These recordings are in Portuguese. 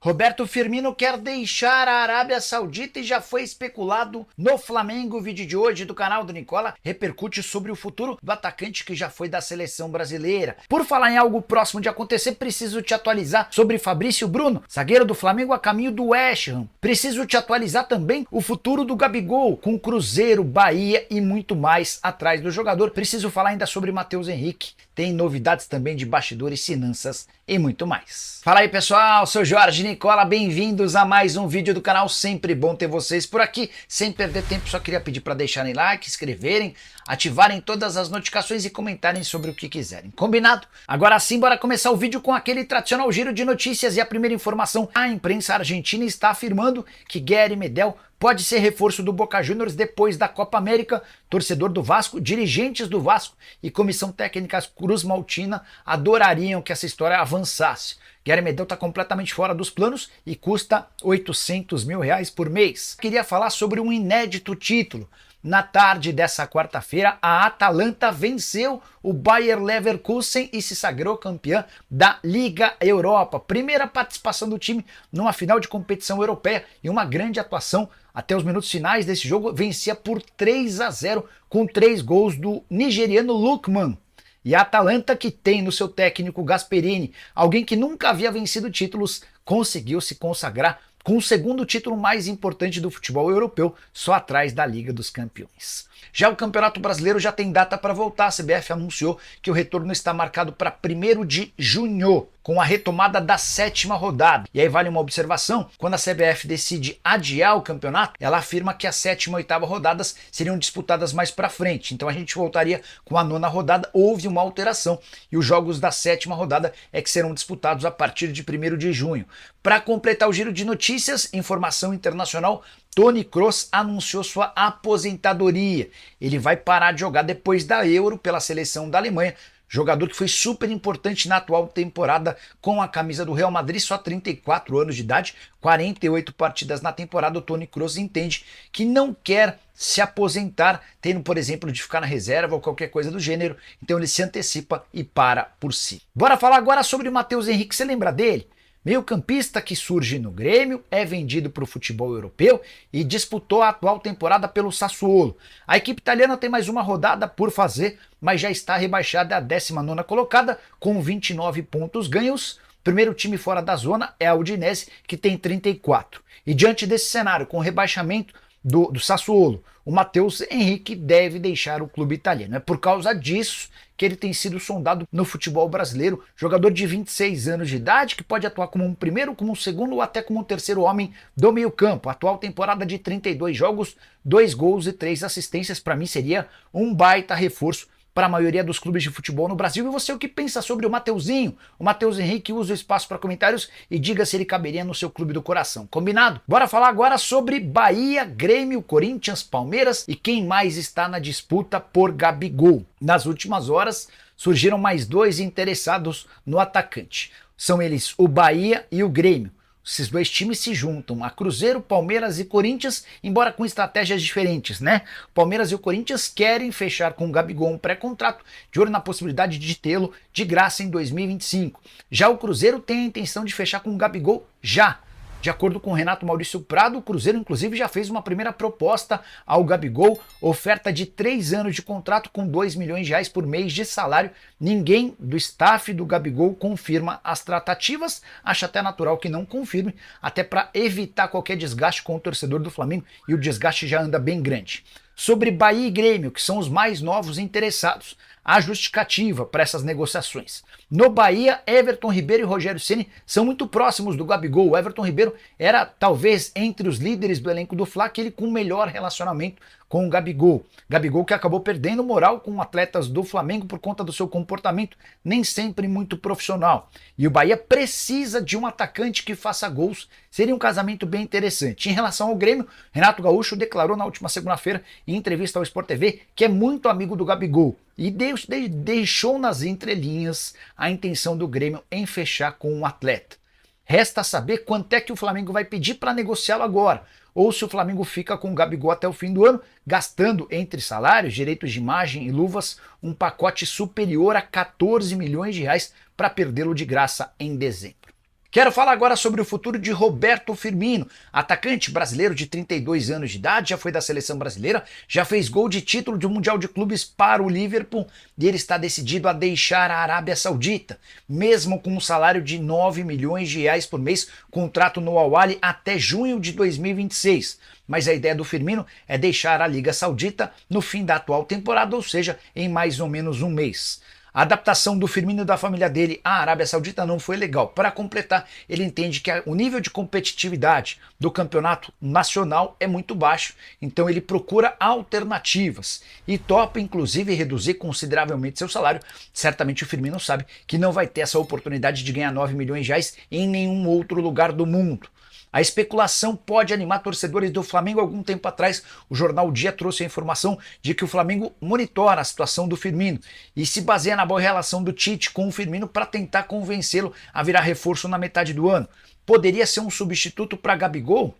Roberto Firmino quer deixar a Arábia Saudita e já foi especulado no Flamengo. O vídeo de hoje do canal do Nicola repercute sobre o futuro do atacante que já foi da seleção brasileira. Por falar em algo próximo de acontecer, preciso te atualizar sobre Fabrício Bruno, zagueiro do Flamengo a caminho do West Ham. Preciso te atualizar também o futuro do Gabigol, com Cruzeiro, Bahia e muito mais atrás do jogador. Preciso falar ainda sobre Matheus Henrique. Tem novidades também de bastidores, finanças e muito mais. Fala aí pessoal, sou Jorge Nicola, bem-vindos a mais um vídeo do canal, sempre bom ter vocês por aqui. Sem perder tempo, só queria pedir para deixarem like, inscreverem, ativarem todas as notificações e comentarem sobre o que quiserem. Combinado? Agora sim, bora começar o vídeo com aquele tradicional giro de notícias e a primeira informação. A imprensa argentina está afirmando que Gary Medel pode ser reforço do Boca Juniors depois da Copa América. Torcedor do Vasco, dirigentes do Vasco e comissão técnica Cruz Maltina adorariam que essa história avançasse. Gary Medel está completamente fora dos planos e custa R$800 mil por mês. Queria falar sobre um inédito título. Na tarde dessa quarta-feira, a Atalanta venceu o Bayer Leverkusen e se sagrou campeã da Liga Europa. Primeira participação do time numa final de competição europeia e uma grande atuação. Até os minutos finais desse jogo, vencia por 3-0 com 3 gols do nigeriano Lookman. E a Atalanta, que tem no seu técnico Gasperini alguém que nunca havia vencido títulos, conseguiu se consagrar com o segundo título mais importante do futebol europeu, só atrás da Liga dos Campeões. Já o Campeonato Brasileiro já tem data para voltar. A CBF anunciou que o retorno está marcado para 1º de junho, com a retomada da 7ª rodada. E aí vale uma observação: quando a CBF decide adiar o campeonato, ela afirma que a 7ª e 8ª rodadas seriam disputadas mais para frente. Então a gente voltaria com a 9ª rodada. Houve uma alteração e os jogos da 7ª rodada é que serão disputados a partir de 1º de junho. Para completar o giro de notícias, informação internacional: Toni Kroos anunciou sua aposentadoria. Ele vai parar de jogar depois da Euro pela seleção da Alemanha. Jogador que foi super importante na atual temporada com a camisa do Real Madrid, só 34 anos de idade, 48 partidas na temporada. O Toni Kroos entende que não quer se aposentar, tendo, por exemplo, de ficar na reserva ou qualquer coisa do gênero. Então ele se antecipa e para por si. Bora falar agora sobre o Matheus Henrique. Você lembra dele? Meio-campista que surge no Grêmio, é vendido para o futebol europeu e disputou a atual temporada pelo Sassuolo. A equipe italiana tem mais uma rodada por fazer, mas já está rebaixada à 19ª colocada com 29 pontos ganhos. Primeiro time fora da zona é a Udinese, que tem 34. E diante desse cenário, com o rebaixamento do Sassuolo, o Matheus Henrique deve deixar o clube italiano. É por causa disso que ele tem sido sondado no futebol brasileiro. Jogador de 26 anos de idade, que pode atuar como um primeiro, como um segundo ou até como um terceiro homem do meio campo. Atual temporada de 32 jogos, 2 gols e 3 assistências. Para mim seria um baita reforço para a maioria dos clubes de futebol no Brasil. E você, o que pensa sobre o Mateuzinho? O Matheus Henrique? Usa o espaço para comentários e diga se ele caberia no seu clube do coração. Combinado? Bora falar agora sobre Bahia, Grêmio, Corinthians, Palmeiras e quem mais está na disputa por Gabigol. Nas últimas horas surgiram mais 2 interessados no atacante. São eles o Bahia e o Grêmio. Esses 2 times se juntam a Cruzeiro, Palmeiras e Corinthians, embora com estratégias diferentes, né? O Palmeiras e o Corinthians querem fechar com o Gabigol um pré-contrato, de olho na possibilidade de tê-lo de graça em 2025. Já o Cruzeiro tem a intenção de fechar com o Gabigol já. De acordo com o Renato Maurício Prado, o Cruzeiro inclusive já fez uma primeira proposta ao Gabigol, oferta de 3 anos de contrato com R$2 milhões por mês de salário. Ninguém do staff do Gabigol confirma as tratativas, acha até natural que não confirme, até para evitar qualquer desgaste com o torcedor do Flamengo, e o desgaste já anda bem grande. Sobre Bahia e Grêmio, que são os mais novos interessados, a justificativa para essas negociações. No Bahia, Everton Ribeiro e Rogério Ceni são muito próximos do Gabigol. O Everton Ribeiro era talvez entre os líderes do elenco do Fla, aquele com o melhor relacionamento com o Gabigol. Gabigol que acabou perdendo moral com atletas do Flamengo por conta do seu comportamento nem sempre muito profissional. E o Bahia precisa de um atacante que faça gols. Seria um casamento bem interessante. Em relação ao Grêmio, Renato Gaúcho declarou na última segunda-feira em entrevista ao Sport TV que é muito amigo do Gabigol e deixou nas entrelinhas a intenção do Grêmio em fechar com um atleta. Resta saber quanto é que o Flamengo vai pedir para negociá-lo agora, ou se o Flamengo fica com o Gabigol até o fim do ano, gastando entre salários, direitos de imagem e luvas um pacote superior a R$14 milhões para perdê-lo de graça em dezembro. Quero falar agora sobre o futuro de Roberto Firmino, atacante brasileiro de 32 anos de idade, já foi da seleção brasileira, já fez gol de título do Mundial de Clubes para o Liverpool e ele está decidido a deixar a Arábia Saudita, mesmo com um salário de 9 milhões de reais por mês, contrato no Al Ahly até junho de 2026. Mas a ideia do Firmino é deixar a Liga Saudita no fim da atual temporada, ou seja, em mais ou menos um mês. A adaptação do Firmino e da família dele à Arábia Saudita não foi legal. Para completar, ele entende que o nível de competitividade do campeonato nacional é muito baixo, então ele procura alternativas e topa inclusive reduzir consideravelmente seu salário. Certamente o Firmino sabe que não vai ter essa oportunidade de ganhar 9 milhões de reais em nenhum outro lugar do mundo. A especulação pode animar torcedores do Flamengo. Algum tempo atrás, o jornal O Dia trouxe a informação de que o Flamengo monitora a situação do Firmino e se baseia na boa relação do Tite com o Firmino para tentar convencê-lo a virar reforço na metade do ano. Poderia ser um substituto para Gabigol?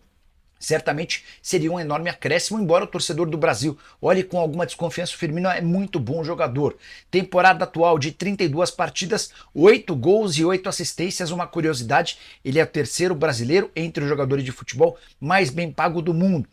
Certamente seria um enorme acréscimo, embora o torcedor do Brasil olhe com alguma desconfiança. O Firmino é muito bom jogador. Temporada atual de 32 partidas, 8 gols e 8 assistências. Uma curiosidade, ele é o terceiro brasileiro entre os jogadores de futebol mais bem pago do mundo.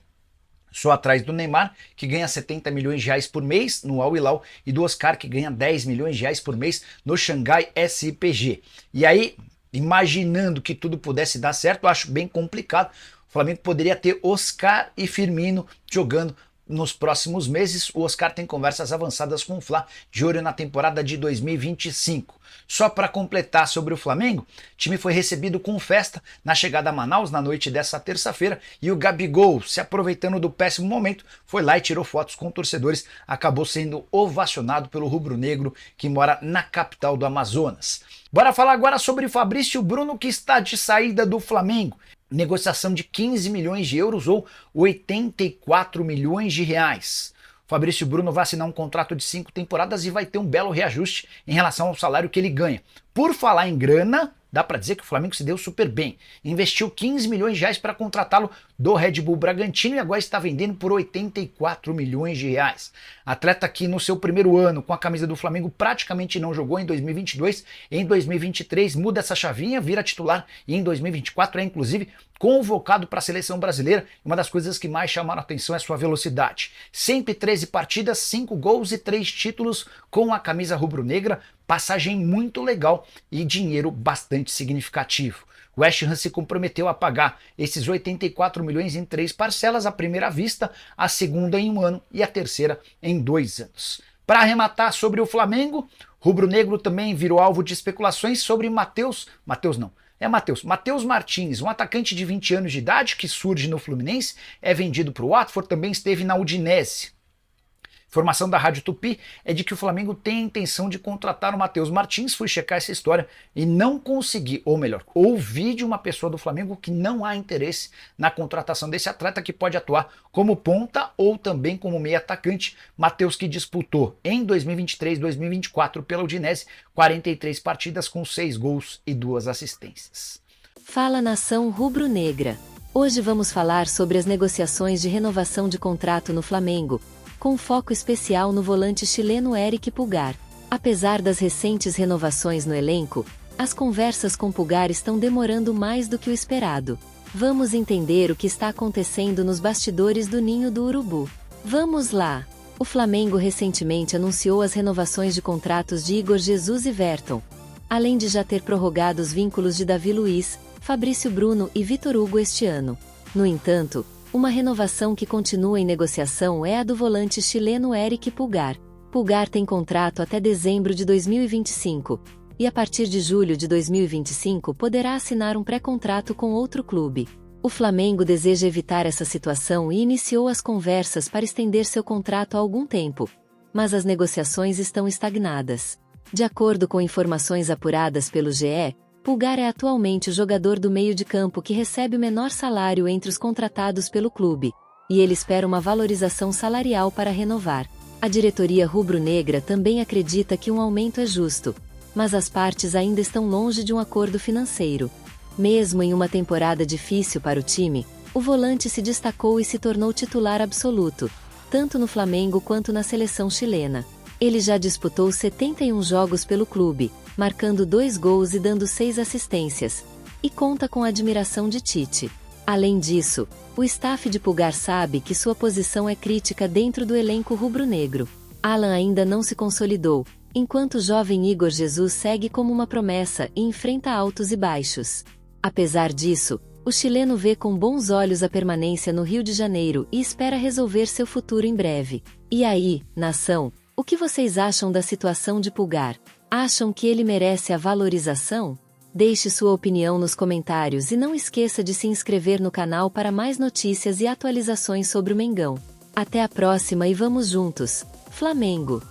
Só atrás do Neymar, que ganha 70 milhões de reais por mês no Al Hilal, e do Oscar, que ganha 10 milhões de reais por mês no Xangai SPG. E aí, imaginando que tudo pudesse dar certo, eu acho bem complicado. O Flamengo poderia ter Oscar e Firmino jogando nos próximos meses. O Oscar tem conversas avançadas com o Fla, de olho na temporada de 2025. Só para completar sobre o Flamengo, o time foi recebido com festa na chegada a Manaus na noite dessa terça-feira e o Gabigol, se aproveitando do péssimo momento, foi lá e tirou fotos com torcedores. Acabou sendo ovacionado pelo rubro-negro que mora na capital do Amazonas. Bora falar agora sobre o Fabrício Bruno, que está de saída do Flamengo. Negociação de 15 milhões de euros ou 84 milhões de reais. Fabrício Bruno vai assinar um contrato de 5 temporadas e vai ter um belo reajuste em relação ao salário que ele ganha. Por falar em grana, dá para dizer que o Flamengo se deu super bem. Investiu 15 milhões de reais para contratá-lo do Red Bull Bragantino e agora está vendendo por 84 milhões de reais. Atleta que no seu primeiro ano com a camisa do Flamengo praticamente não jogou em 2022. Em 2023 muda essa chavinha, vira titular e em 2024 é inclusive convocado para a seleção brasileira. Uma das coisas que mais chamaram a atenção é sua velocidade. 113 partidas, 5 gols e 3 títulos com a camisa rubro-negra. Passagem muito legal e dinheiro bastante significativo. O West Ham se comprometeu a pagar esses 84 milhões em 3 parcelas, a primeira à vista, a segunda em 1 ano e a terceira em 2 anos. Para arrematar sobre o Flamengo, rubro-negro também virou alvo de especulações sobre Matheus Martins, um atacante de 20 anos de idade que surge no Fluminense, é vendido para o Watford, também esteve na Udinese. Informação da Rádio Tupi é de que o Flamengo tem a intenção de contratar o Matheus Martins. Fui checar essa história e não consegui, ou melhor, ouvi de uma pessoa do Flamengo que não há interesse na contratação desse atleta, que pode atuar como ponta ou também como meio atacante. Matheus, que disputou em 2023 e 2024 pela Udinese, 43 partidas com 6 gols e 2 assistências. Fala, nação rubro-negra. Hoje vamos falar sobre as negociações de renovação de contrato no Flamengo, com foco especial no volante chileno Éric Pulgar. Apesar das recentes renovações no elenco, as conversas com Pulgar estão demorando mais do que o esperado. Vamos entender o que está acontecendo nos bastidores do Ninho do Urubu. Vamos lá! O Flamengo recentemente anunciou as renovações de contratos de Igor Jesus e Verton, além de já ter prorrogado os vínculos de Davi Luiz, Fabrício Bruno e Vitor Hugo este ano. No entanto, uma renovação que continua em negociação é a do volante chileno Éric Pulgar. Pulgar tem contrato até dezembro de 2025, e a partir de julho de 2025 poderá assinar um pré-contrato com outro clube. O Flamengo deseja evitar essa situação e iniciou as conversas para estender seu contrato há algum tempo, mas as negociações estão estagnadas. De acordo com informações apuradas pelo GE, Pulgar é atualmente o jogador do meio de campo que recebe o menor salário entre os contratados pelo clube, e ele espera uma valorização salarial para renovar. A diretoria rubro-negra também acredita que um aumento é justo, mas as partes ainda estão longe de um acordo financeiro. Mesmo em uma temporada difícil para o time, o volante se destacou e se tornou titular absoluto, tanto no Flamengo quanto na seleção chilena. Ele já disputou 71 jogos pelo clube, marcando 2 gols e dando 6 assistências. e conta com a admiração de Tite. Além disso, o staff de Pulgar sabe que sua posição é crítica dentro do elenco rubro-negro. Alan ainda não se consolidou, enquanto o jovem Igor Jesus segue como uma promessa e enfrenta altos e baixos. Apesar disso, o chileno vê com bons olhos a permanência no Rio de Janeiro e espera resolver seu futuro em breve. E aí, nação, o que vocês acham da situação de Pulgar? Acham que ele merece a valorização? Deixe sua opinião nos comentários e não esqueça de se inscrever no canal para mais notícias e atualizações sobre o Mengão. Até a próxima e vamos juntos, Flamengo!